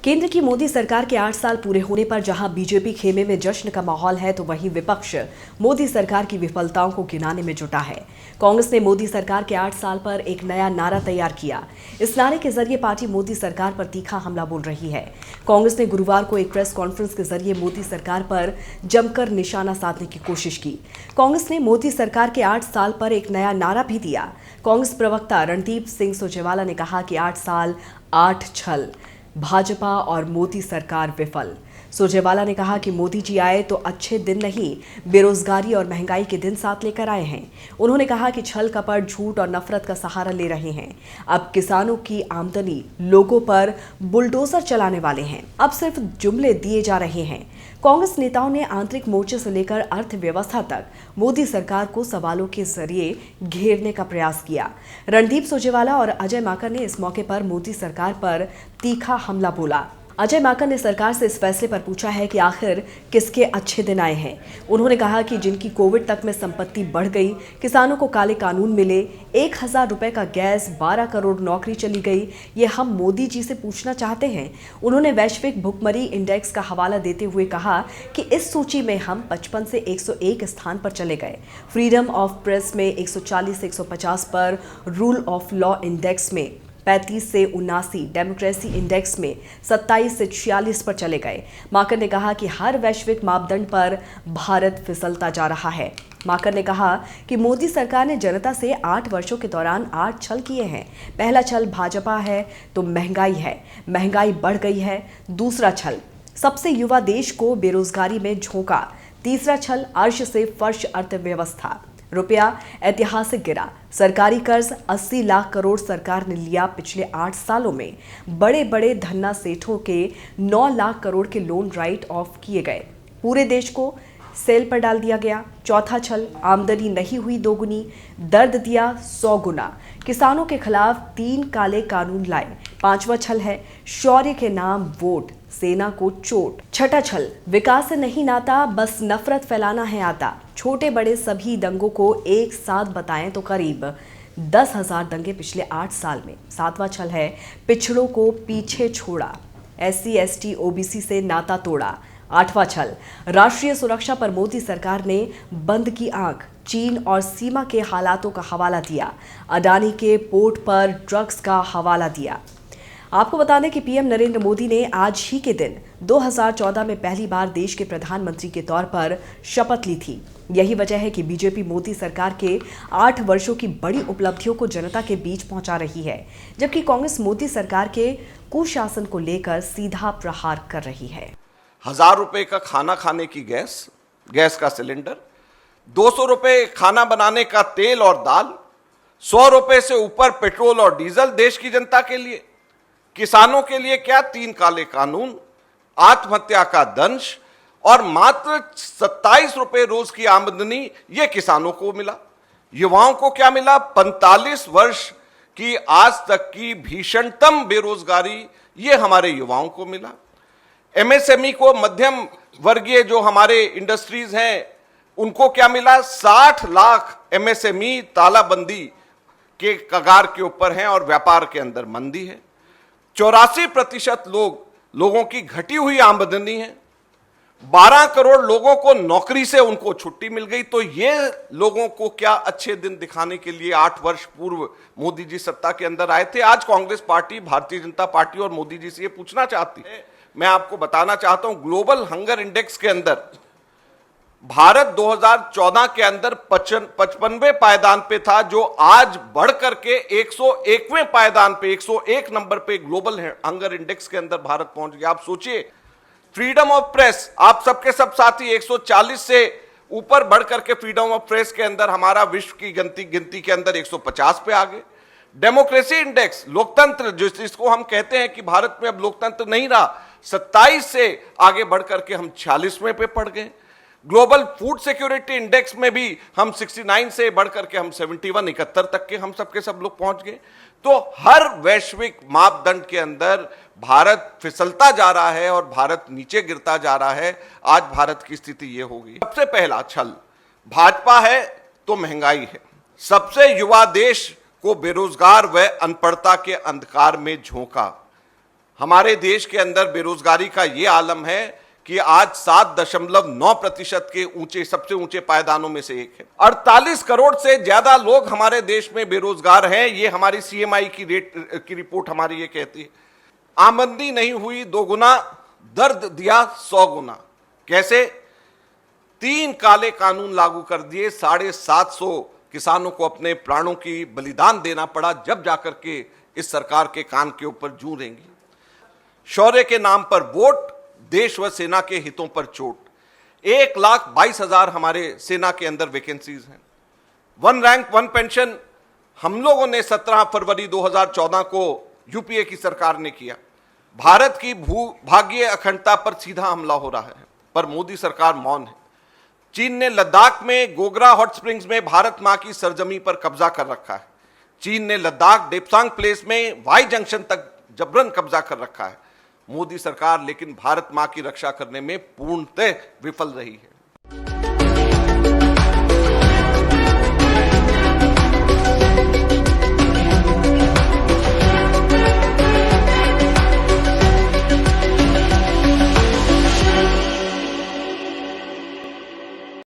केंद्र की मोदी सरकार के 8 साल पूरे होने पर जहां बीजेपी खेमे में जश्न का माहौल है, तो वहीं विपक्ष मोदी सरकार की विफलताओं को गिनाने में जुटा है। कांग्रेस ने मोदी सरकार के 8 साल पर एक नया नारा तैयार किया। इस नारे के जरिए पार्टी मोदी सरकार पर तीखा हमला बोल रही है। कांग्रेस ने गुरुवार को एक प्रेस कॉन्फ्रेंस के जरिए मोदी सरकार पर जमकर निशाना साधने की कोशिश की। कांग्रेस ने मोदी सरकार के 8 साल पर एक नया नारा भी दिया। कांग्रेस प्रवक्ता रणदीप सिंह सुरजेवाला ने कहा कि 8 साल 8 छल, भाजपा और मोदी सरकार विफल। सुरजेवाला ने कहा कि मोदी जी आए तो अच्छे दिन नहीं, बेरोजगारी और महंगाई के दिन साथ लेकर आए हैं। उन्होंने कहा कि छल कपट, झूठ और नफरत का सहारा ले रहे हैं। अब किसानों की आमदनी लोगों पर बुलडोजर चलाने वाले हैं। अब सिर्फ जुमले दिए जा रहे हैं। कांग्रेस नेताओं ने आंतरिक मोर्चे से लेकर अर्थव्यवस्था तक मोदी सरकार को सवालों के जरिए घेरने का प्रयास किया। रणदीप सुरजेवाला और अजय माकन ने इस मौके पर मोदी सरकार पर तीखा हमला बोला। अजय माकन ने सरकार से इस फैसले पर पूछा है कि आखिर किसके अच्छे दिन आए हैं। उन्होंने कहा कि जिनकी कोविड तक में संपत्ति बढ़ गई, किसानों को काले कानून मिले, 1000 रुपए का गैस, 12 करोड़ नौकरी चली गई, ये हम मोदी जी से पूछना चाहते हैं। उन्होंने वैश्विक भुखमरी इंडेक्स का हवाला देते हुए कहा कि इस सूची में हम 55 से 101 स्थान पर चले गए। फ्रीडम ऑफ प्रेस में 140 से 150 पर, रूल ऑफ लॉ इंडेक्स में 35 से 79, डेमोक्रेसी इंडेक्स में 27 से 46 पर चले गए। माकन ने कहा कि हर वैश्विक मापदंड पर भारत फिसलता जा रहा है। माकन ने कहा कि मोदी सरकार ने जनता से 8 वर्षों के दौरान 8 छल किए हैं। पहला छल भाजपा है तो महंगाई है, महंगाई बढ़ गई है। दूसरा छल, सबसे युवा देश को बेरोजगारी में झोंका। तीसरा छल, अर्श से फर्श अर्थव्यवस्था, रुपया ऐतिहासिक गिरा। सरकारी कर्ज 80 लाख करोड़ सरकार ने लिया। पिछले 8 सालों में बड़े बड़े धन्ना सेठों के 9 लाख करोड़ के लोन राइट ऑफ किए गए। पूरे देश को सेल पर डाल दिया गया। चौथा छल, आमदनी नहीं हुई दोगुनी, दर्द दिया 100 गुना। किसानों के खिलाफ 3 काले कानून लाए। पांचवा छल है, शौर्य के नाम वोट, सेना को चोट। छठा छल, विकास से नहीं नाता, बस नफरत फैलाना है आता। छोटे बड़े सभी दंगों को एक साथ बताएं तो करीब 10,000 दंगे पिछले 8 साल में। सातवां छल है, पिछड़ों को पीछे छोड़ा, SC ST OBC से नाता तोड़ा। आठवां छल, राष्ट्रीय सुरक्षा पर मोदी सरकार ने बंद की आंख, चीन और सीमा के हालातों का हवाला दिया। अडानी के पोर्ट पर ड्रग्स का हवाला दिया। आपको बता दें कि पीएम नरेंद्र मोदी ने आज ही के दिन 2014 में पहली बार देश के प्रधानमंत्री के तौर पर शपथ ली थी। यही वजह है कि बीजेपी मोदी सरकार के 8 वर्षों की बड़ी उपलब्धियों को जनता के बीच पहुंचा रही है, जबकि कांग्रेस मोदी सरकार के कुशासन को लेकर सीधा प्रहार कर रही है। 1000 रुपए का खाना खाने की गैस का सिलेंडर, 200 रुपए खाना बनाने का तेल और दाल, 100 रुपए से ऊपर पेट्रोल और डीजल देश की जनता के लिए। किसानों के लिए क्या 3 काले कानून, आत्महत्या का दंश और मात्र 27 रुपए रोज की आमदनी, ये किसानों को मिला। युवाओं को क्या मिला? 45 वर्ष की आज तक की भीषणतम बेरोजगारी, ये हमारे युवाओं को मिला। MSME को, मध्यम वर्गीय जो हमारे इंडस्ट्रीज हैं, उनको क्या मिला? 60 लाख MSME तालाबंदी के कगार के ऊपर हैं और व्यापार के अंदर मंदी है। 84% लोगों की घटी हुई आमदनी है। 12 करोड़ लोगों को नौकरी से उनको छुट्टी मिल गई। तो ये लोगों को क्या अच्छे दिन दिखाने के लिए 8 वर्ष पूर्व मोदी जी सत्ता के अंदर आए थे। आज कांग्रेस पार्टी, भारतीय जनता पार्टी और मोदी जी से ये पूछना चाहती है। मैं आपको बताना चाहता हूं, ग्लोबल हंगर इंडेक्स के अंदर भारत 2014 के अंदर 55वें पायदान पे था, जो आज बढ़ करके 101वें पायदान पे, 101 नंबर पे ग्लोबल हंगर इंडेक्स के अंदर भारत पहुंच गया। आप सोचिए, फ्रीडम ऑफ प्रेस, आप सबके सब साथी 140 से ऊपर बढ़ करके फ्रीडम ऑफ प्रेस के अंदर हमारा विश्व की गिनती के अंदर 150 पे आ गए। डेमोक्रेसी इंडेक्स, लोकतंत्र जिसको हम कहते हैं कि भारत में अब लोकतंत्र नहीं रहा, 27 से आगे बढ़ करके हम 46वें पे पड़ गए। ग्लोबल फूड सिक्योरिटी इंडेक्स में भी हम 69 से बढ़कर के हम 71 तक के हम सबके सब लोग पहुंच गए। तो हर वैश्विक मापदंड के अंदर भारत फिसलता जा रहा है और भारत नीचे गिरता जा रहा है। आज भारत की स्थिति ये हो गई। सबसे पहला छल भाजपा है तो महंगाई है। सबसे युवा देश को बेरोजगार व अनपढ़ता के अंधकार में झोंका। हमारे देश के अंदर बेरोजगारी का यह आलम है कि आज 7.9% के ऊंचे, सबसे ऊंचे पायदानों में से एक है। 48 करोड़ से ज्यादा लोग हमारे देश में बेरोजगार हैं। ये हमारी सीएमआई की रिपोर्ट हमारी ये कहती है। आमदनी नहीं हुई 2 गुना, दर्द दिया 100 गुना। कैसे? 3 काले कानून लागू कर दिए, 750 किसानों को अपने प्राणों की बलिदान देना पड़ा, जब जाकर के इस सरकार के कान के ऊपर जूं रेंगी। शौर्य के नाम पर वोट, देश व सेना के हितों पर चोट। 1,22,000 हमारे सेना के अंदर वैकेंसीज हैं। 1 रैंक 1 पेंशन हम लोगों ने 17 फरवरी 2014 को यूपीए की सरकार ने किया। भारत की भूभागीय अखंडता पर सीधा हमला हो रहा है, पर मोदी सरकार मौन है। चीन ने लद्दाख में गोगरा हॉट स्प्रिंग्स में भारत मां की सरजमी पर कब्जा कर रखा है। चीन ने लद्दाख डेप्सांग प्लेस में वाई जंक्शन तक जबरन कब्जा कर रखा है। मोदी सरकार लेकिन भारत मां की रक्षा करने में पूर्णतः विफल रही है।